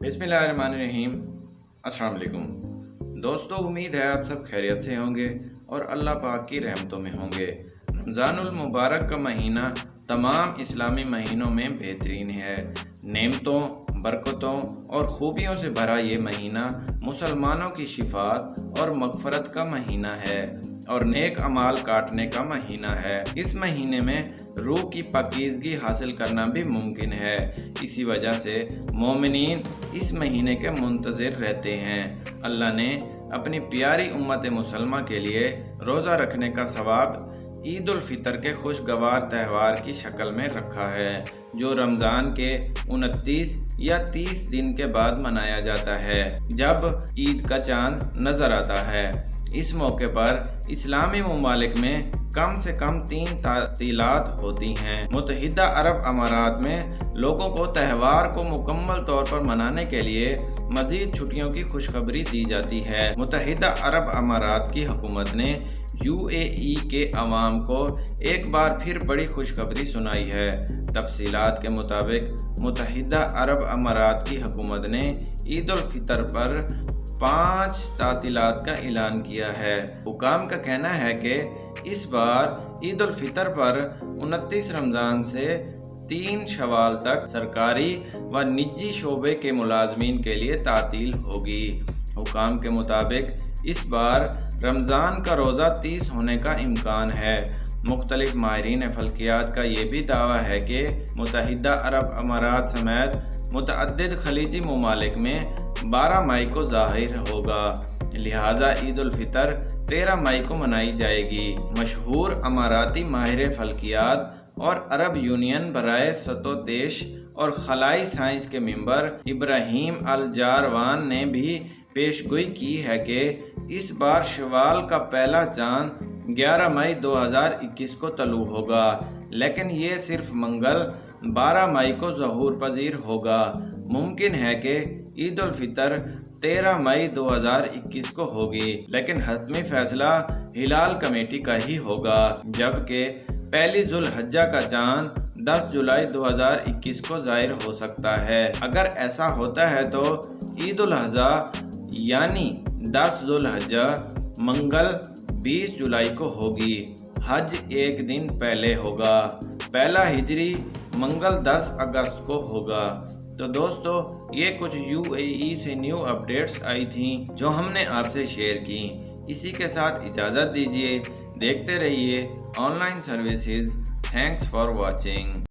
बिस्मिल्लाहिर्रहमानिर्रहीम। अस्सलाम वालेकुम दोस्तों, उम्मीद है आप सब खैरियत से होंगे और अल्लाह पाक की रहमतों में होंगे। रमज़ानुल मुबारक का महीना तमाम इस्लामी महीनों में बेहतरीन है। नेमतों, बरकतों और खूबियों से भरा ये महीना मुसलमानों की शिफात और मग़फ़रत का महीना है और नेक अमाल काटने का महीना है। इस महीने में रूह की पाकीज़गी हासिल करना भी मुमकिन है। इसी वजह से मोमिनीन इस महीने के मुंतज़िर रहते हैं। अल्लाह ने अपनी प्यारी उम्मत मुसलमा के लिए रोज़ा रखने का सवाब ईद उल फितर के खुशगवार त्यौहार की शक्ल में रखा है, जो रमज़ान के 29 या 30 दिन के बाद मनाया जाता है, जब ईद का चांद नज़र आता है। इस मौके पर इस्लामी ममालिक में कम से कम 3 तातीलात होती हैं। मुत्तहिदा अरब अमारात में लोगों को त्यौहार को मुकम्मल तौर पर मनाने के लिए मज़ीद छुट्टियों की खुशखबरी दी जाती है। मुत्तहिदा अरब अमारात की हुकूमत ने UAE के अवाम को एक बार फिर बड़ी खुशखबरी सुनाई है। तफसीलात के मुताबिक मुत्तहिदा अरब अमारात की हुकूमत ने ईद उल फितर पर 5 तातीलात का ऐलान किया है। हुकाम का कहना है कि इस बार ईद उल फितर पर 29 रमज़ान से 3 शवाल तक सरकारी व निजी शोबे के मुलाजमीन के लिए तातील होगी। हुकाम के मुताबिक इस बार रमज़ान का रोज़ा 30 होने का इम्कान है। मुख्तलिफ माहिरीन फल्कियात का ये भी दावा है कि मुत्तहिदा अरब अमारात समेत मुतअद्दिद खलीजी ममालिक में 12 मई को ज़ाहिर होगा, लिहाजा ईद उल फितर 13 मई को मनाई जाएगी। मशहूर अमाराती माहिर फल्कियात और अरब यूनियन बराए सतोतेश और खलाई साइंस के मेंबर इब्राहीम अल जारवान ने भी पेशगोई की है कि इस बार शवाल का पहला चांद 11 मई 2021 को तलू होगा, लेकिन ये सिर्फ मंगल 12 मई को ज़हूर पजीर होगा। मुमकिन है कि ईद उल फितर 13 मई 2021 को होगी, लेकिन हतमी फैसला हिलाल कमेटी का ही होगा, जबकि पहली जुल्हज्जा का चांद 10 जुलाई 2021 को ज़ाहिर हो सकता है। अगर ऐसा होता है तो ईद उल अज़हा यानी 10 जुल्हज्जा मंगल 20 जुलाई को होगी। हज एक दिन पहले होगा। पहला हिजरी मंगल 10 अगस्त को होगा। तो दोस्तों, ये कुछ UAE से न्यू अपडेट्स आई थी जो हमने आपसे शेयर की। इसी के साथ इजाज़त दीजिए। देखते रहिए online services. Thanks for watching.